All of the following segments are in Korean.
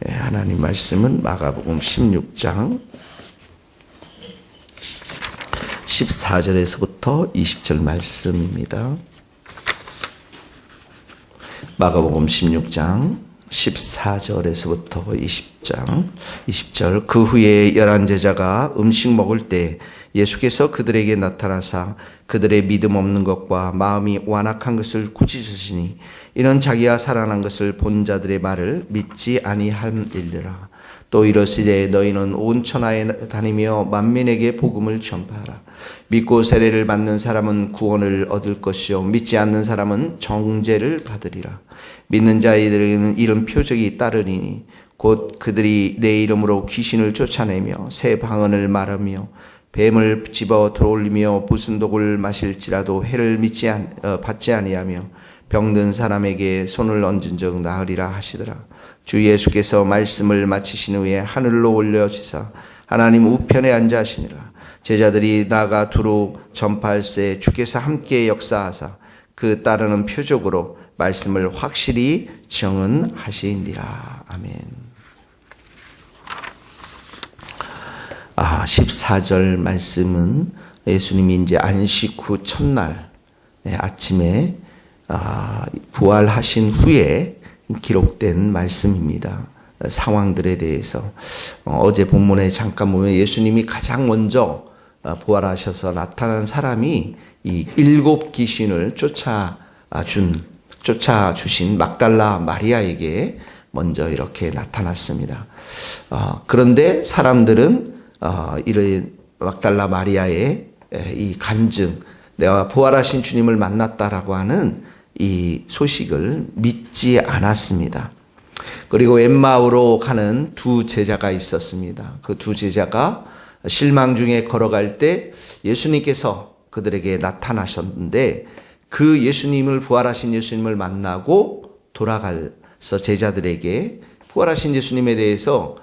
하나님 말씀은 마가복음 16장 14절에서부터 20절 말씀입니다. 마가복음 16장 14절에서부터 20절. 그 후에 11제자가 음식 먹을 때 예수께서 그들에게 나타나사 그들의 믿음 없는 것과 마음이 완악한 것을 꾸짖으시니 이는 자기가 살아난 것을 본 자들의 말을 믿지 아니함이니라. 또 이르시되 너희는 온 천하에 다니며 만민에게 복음을 전파하라. 믿고 세례를 받는 사람은 구원을 얻을 것이요 믿지 않는 사람은 정죄를 받으리라. 믿는 자들에게는 이런 표적이 따르리니 곧 그들이 내 이름으로 귀신을 쫓아내며 새 방언을 말하며 뱀을 집어 들어올리며 무슨 독을 마실지라도 해를 받지 아니하며 병든 사람에게 손을 얹은 적 나으리라 하시더라. 주 예수께서 말씀을 마치신 후에 하늘로 올려지사 하나님 우편에 앉으시니라. 제자들이 나가 두루 전파할새 주께서 함께 역사하사 그 따르는 표적으로 말씀을 확실히 증언하시니라. 아멘. 14절 말씀은 예수님이 이제 안식 후 첫날 아침에 부활하신 후에 기록된 말씀입니다. 상황들에 대해서 어제 본문에 잠깐 보면 예수님이 가장 먼저 부활하셔서 나타난 사람이 이 7 귀신을 쫓아주신 막달라 마리아에게 먼저 이렇게 나타났습니다. 그런데 사람들은 이런 막달라 마리아의 이 간증, 내가 부활하신 주님을 만났다라고 하는 이 소식을 믿지 않았습니다. 그리고 엠마오로 가는 2 제자가 있었습니다. 그 2 제자가 실망 중에 걸어갈 때 예수님께서 그들에게 나타나셨는데 그 예수님을 부활하신 예수님을 만나고 돌아가서 제자들에게 부활하신 예수님에 대해서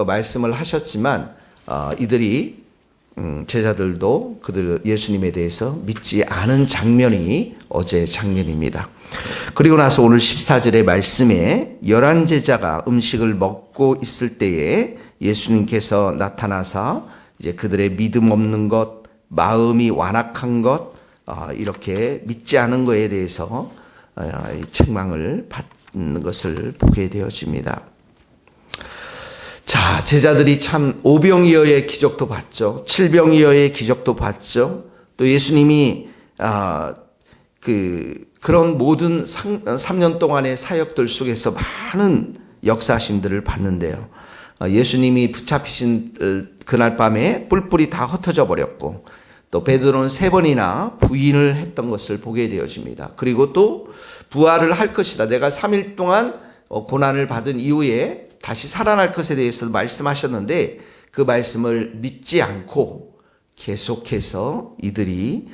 말씀을 하셨지만 이들이 제자들도 그들 예수님에 대해서 믿지 않은 장면이 어제 장면입니다. 그리고 나서 오늘 14절의 말씀에 11제자가 음식을 먹고 있을 때에 예수님께서 나타나사 이제 그들의 믿음 없는 것, 마음이 완악한 것, 이렇게 믿지 않은 것에 대해서 책망을 받는 것을 보게 되어집니다. 자, 제자들이 참 오병이어의 기적도 봤죠. 칠병이어의 기적도 봤죠. 또 예수님이 그런 모든 3년 동안의 사역들 속에서 많은 역사심들을 봤는데요. 예수님이 붙잡히신 그날 밤에 뿔뿔이 다 흩어져 버렸고 또 베드로는 3번이나 부인을 했던 것을 보게 되어집니다. 그리고 또 부활을 할 것이다. 내가 3일 동안 고난을 받은 이후에 다시 살아날 것에 대해서 말씀하셨는데 그 말씀을 믿지 않고 계속해서 이들이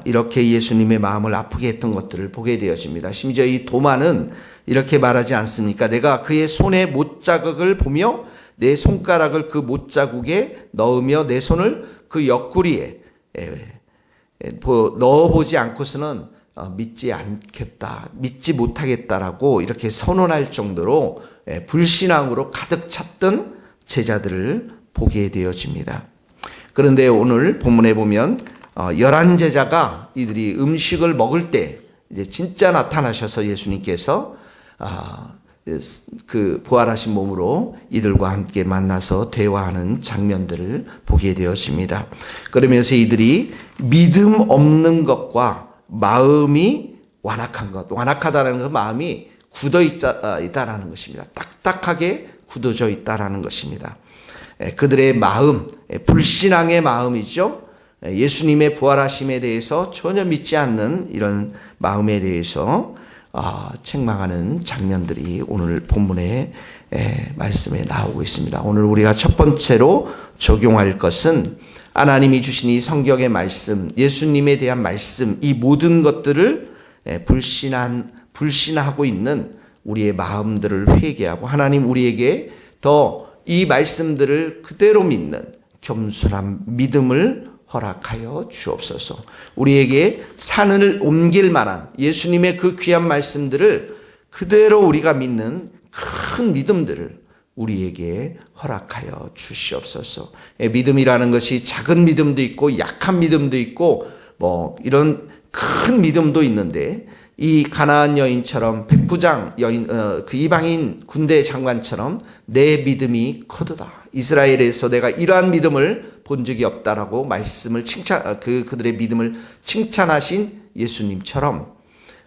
이렇게 예수님의 마음을 아프게 했던 것들을 보게 되어집니다. 심지어 이 도마는 이렇게 말하지 않습니까? 내가 그의 손에 못자국을 보며 내 손가락을 그 못자국에 넣으며 내 손을 그 옆구리에 넣어보지 않고서는 믿지 않겠다, 믿지 못하겠다라고 이렇게 선언할 정도로 불신앙으로 가득 찼던 제자들을 보게 되어집니다. 그런데 오늘 본문에 보면 11제자가 이들이 음식을 먹을 때 이제 진짜 나타나셔서 예수님께서 그 부활하신 몸으로 이들과 함께 만나서 대화하는 장면들을 보게 되었습니다. 그러면서 이들이 믿음 없는 것과 마음이 완악한 것, 완악하다는 그 마음이 굳어 있다라는 것입니다. 딱딱하게 굳어져 있다라는 것입니다. 그들의 마음, 불신앙의 마음이죠. 예수님의 부활하심에 대해서 전혀 믿지 않는 이런 마음에 대해서 책망하는 장면들이 오늘 본문의 말씀에 나오고 있습니다. 오늘 우리가 첫 번째로 적용할 것은 하나님이 주신 이 성경의 말씀, 예수님에 대한 말씀, 이 모든 것들을 불신하고 있는 우리의 마음들을 회개하고 하나님 우리에게 더 이 말씀들을 그대로 믿는 겸손한 믿음을 허락하여 주옵소서. 우리에게 산을 옮길 만한 예수님의 그 귀한 말씀들을 그대로 우리가 믿는 큰 믿음들을 우리에게 허락하여 주시옵소서. 믿음이라는 것이 작은 믿음도 있고 약한 믿음도 있고 이런 큰 믿음도 있는데, 이 가나안 여인처럼 백부장 여인, 그 이방인 군대 장관처럼 내 믿음이 커도다. 이스라엘에서 내가 이러한 믿음을 본 적이 없다라고 말씀을 그들의 믿음을 칭찬하신 예수님처럼,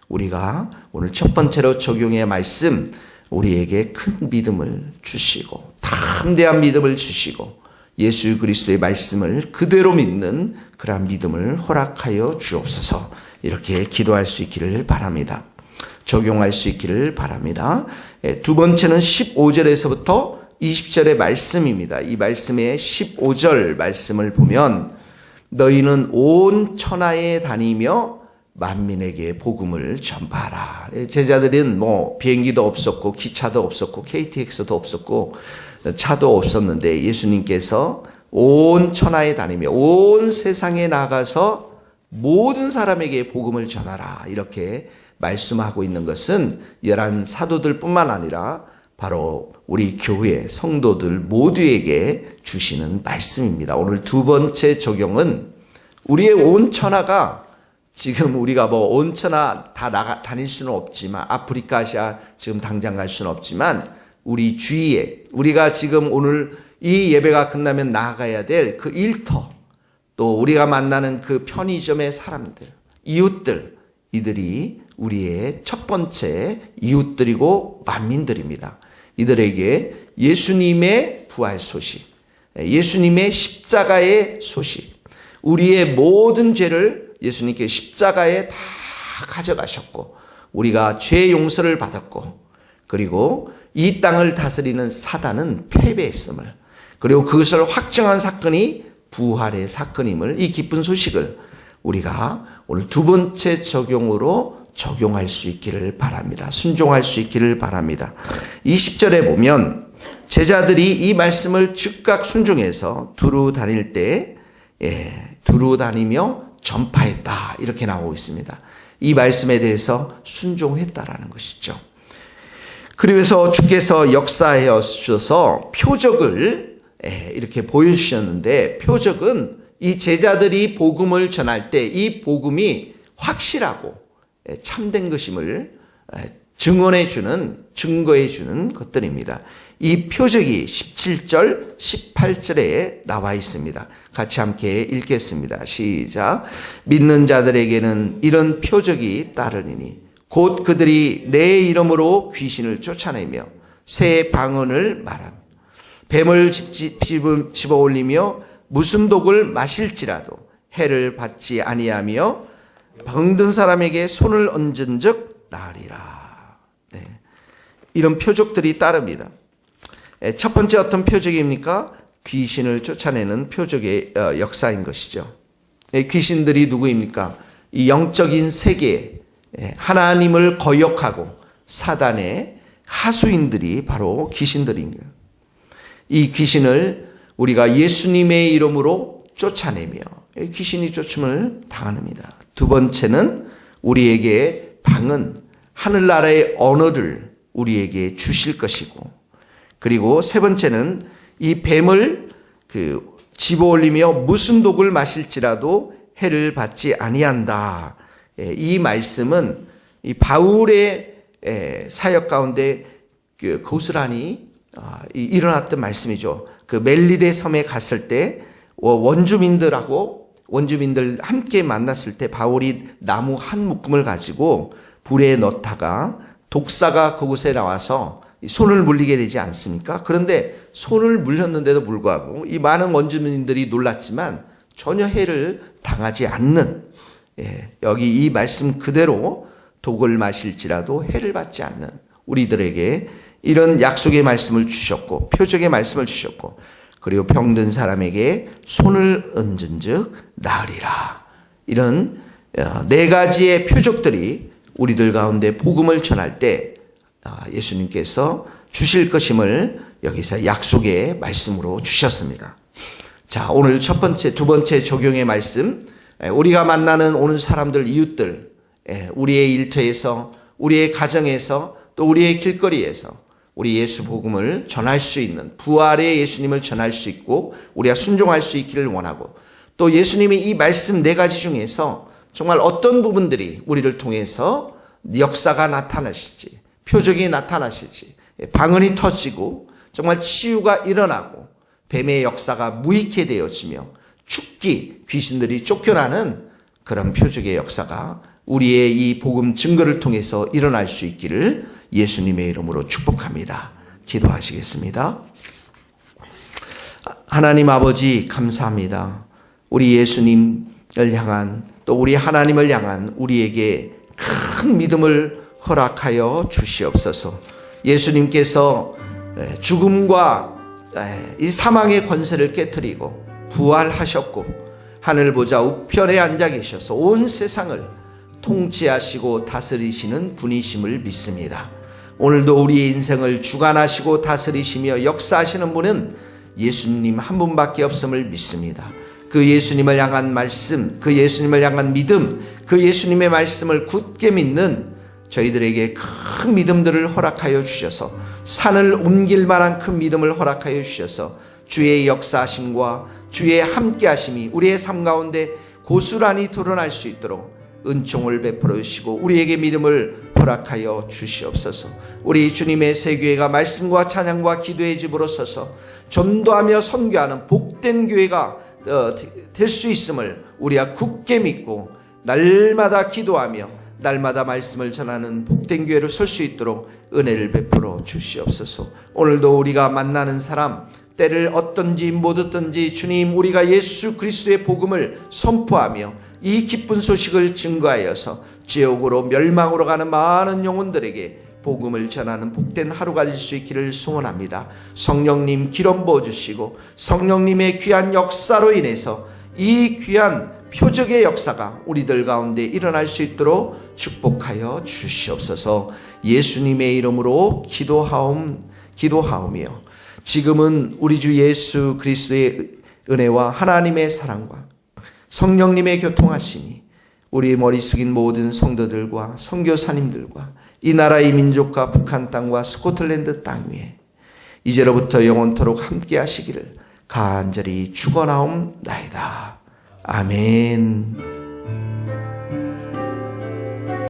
우리가 오늘 첫 번째로 적용의 말씀, 우리에게 큰 믿음을 주시고 담대한 믿음을 주시고 예수 그리스도의 말씀을 그대로 믿는 그러한 믿음을 허락하여 주옵소서. 이렇게 기도할 수 있기를 바랍니다. 적용할 수 있기를 바랍니다. 두 번째는 15절에서부터 20절의 말씀입니다. 이 말씀의 15절 말씀을 보면, 너희는 온 천하에 다니며 만민에게 복음을 전파하라. 제자들은 비행기도 없었고 기차도 없었고 KTX도 없었고 차도 없었는데, 예수님께서 온 천하에 다니며 온 세상에 나가서 모든 사람에게 복음을 전하라, 이렇게 말씀하고 있는 것은 11 사도들뿐만 아니라 바로 우리 교회 성도들 모두에게 주시는 말씀입니다. 오늘 두 번째 적용은, 우리의 온 천하가, 지금 우리가 온 천하 다 다닐 수는 없지만, 아프리카, 아시아 지금 당장 갈 수는 없지만, 우리 주위에, 우리가 지금 오늘 이 예배가 끝나면 나가야 될 그 일터, 또 우리가 만나는 그 편의점의 사람들, 이웃들, 이들이 우리의 첫 번째 이웃들이고 만민들입니다. 이들에게 예수님의 부활 소식, 예수님의 십자가의 소식, 우리의 모든 죄를 예수님께 십자가에 다 가져가셨고, 우리가 죄 용서를 받았고, 그리고 이 땅을 다스리는 사단은 패배했음을, 그리고 그것을 확증한 사건이 부활의 사건임을, 이 기쁜 소식을 우리가 오늘 두 번째 적용으로 적용할 수 있기를 바랍니다. 순종할 수 있기를 바랍니다. 20절에 보면 제자들이 이 말씀을 즉각 순종해서 두루 다닐 때, 두루 다니며 전파했다, 이렇게 나오고 있습니다. 이 말씀에 대해서 순종했다라는 것이죠. 그래서 주께서 역사하여 주셔서 표적을 이렇게 보여주셨는데, 표적은 이 제자들이 복음을 전할 때 이 복음이 확실하고 참된 것임을 증거해 주는 것들입니다. 이 표적이 17절, 18절에 나와 있습니다. 같이 함께 읽겠습니다. 시작. 믿는 자들에게는 이런 표적이 따르리니 곧 그들이 내 이름으로 귀신을 쫓아내며 새 방언을 말하며 뱀을 집어 올리며 무슨 독을 마실지라도 해를 받지 아니하며 병든 사람에게 손을 얹은 즉 나으리라. 이런 표적들이 따릅니다. 첫 번째 어떤 표적입니까? 귀신을 쫓아내는 표적의 역사인 것이죠. 귀신들이 누구입니까? 이 영적인 세계, 하나님을 거역하고 사단의 하수인들이 바로 귀신들입니다. 이 귀신을 우리가 예수님의 이름으로 쫓아내며 귀신이 쫓음을 당합니다. 두 번째는 우리에게 방은 하늘나라의 언어를 우리에게 주실 것이고, 그리고 세 번째는 이 뱀을 집어 올리며 무슨 독을 마실지라도 해를 받지 아니한다. 이 말씀은 이 바울의 사역 가운데 고스란히 일어났던 말씀이죠. 그 멜리데 섬에 갔을 때 원주민들 함께 만났을 때 바울이 나무 한 묶음을 가지고 불에 넣다가 독사가 그곳에 나와서 손을 물리게 되지 않습니까? 그런데 손을 물렸는데도 불구하고 이 많은 원주민들이 놀랐지만 전혀 해를 당하지 않는, 여기 이 말씀 그대로 독을 마실지라도 해를 받지 않는 우리들에게 이런 약속의 말씀을 주셨고 표적의 말씀을 주셨고, 그리고 병든 사람에게 손을 얹은 즉 나으리라. 이런 네 가지의 표적들이 우리들 가운데 복음을 전할 때 예수님께서 주실 것임을 여기서 약속의 말씀으로 주셨습니다. 자, 오늘 두 번째 적용의 말씀, 우리가 만나는 오는 사람들, 이웃들, 우리의 일터에서, 우리의 가정에서, 또 우리의 길거리에서 우리 예수 복음을 전할 수 있는, 부활의 예수님을 전할 수 있고 우리가 순종할 수 있기를 원하고, 또 예수님이 이 말씀 4가지 중에서 정말 어떤 부분들이 우리를 통해서 역사가 나타나실지, 표적이 나타나실지, 방언이 터지고 정말 치유가 일어나고 뱀의 역사가 무익게 되어지며 죽기, 귀신들이 쫓겨나는 그런 표적의 역사가 우리의 이 복음 증거를 통해서 일어날 수 있기를 예수님의 이름으로 축복합니다. 기도하시겠습니다. 하나님 아버지 감사합니다. 우리 예수님을 향한, 또 우리 하나님을 향한 우리에게 큰 믿음을 허락하여 주시옵소서. 예수님께서 죽음과 이 사망의 권세를 깨뜨리고 부활하셨고 하늘 보좌 우편에 앉아 계셔서 온 세상을 통치하시고 다스리시는 분이심을 믿습니다. 오늘도 우리의 인생을 주관하시고 다스리시며 역사하시는 분은 예수님 한 분밖에 없음을 믿습니다. 그 예수님을 향한 말씀, 그 예수님을 향한 믿음, 그 예수님의 말씀을 굳게 믿는 저희들에게 큰 믿음들을 허락하여 주셔서, 산을 옮길 만한 큰 믿음을 허락하여 주셔서 주의 역사하심과 주의 함께하심이 우리의 삶 가운데 고스란히 드러날 수 있도록 은총을 베풀어 주시고 우리에게 믿음을 허락하여 주시옵소서. 우리 주님의 새교회가 말씀과 찬양과 기도의 집으로 서서 전도하며 선교하는 복된 교회가 될 수 있음을 우리가 굳게 믿고 날마다 기도하며 날마다 말씀을 전하는 복된 교회로 설 수 있도록 은혜를 베풀어 주시옵소서. 오늘도 우리가 만나는 사람, 때를 얻든지 못 얻든지 주님, 우리가 예수 그리스도의 복음을 선포하며 이 기쁜 소식을 증거하여서 지옥으로 멸망으로 가는 많은 영혼들에게 복음을 전하는 복된 하루가 될 수 있기를 소원합니다. 성령님 기름 부어주시고 성령님의 귀한 역사로 인해서 이 귀한 표적의 역사가 우리들 가운데 일어날 수 있도록 축복하여 주시옵소서. 예수님의 이름으로 기도하오며 지금은 우리 주 예수 그리스도의 은혜와 하나님의 사랑과 성령님의 교통하심이 우리의 머리 숙인 모든 성도들과 선교사님들과 이 나라의 민족과 북한 땅과 스코틀랜드 땅 위에 이제로부터 영원토록 함께 하시기를 간절히 축원하옵나이다. 아멘.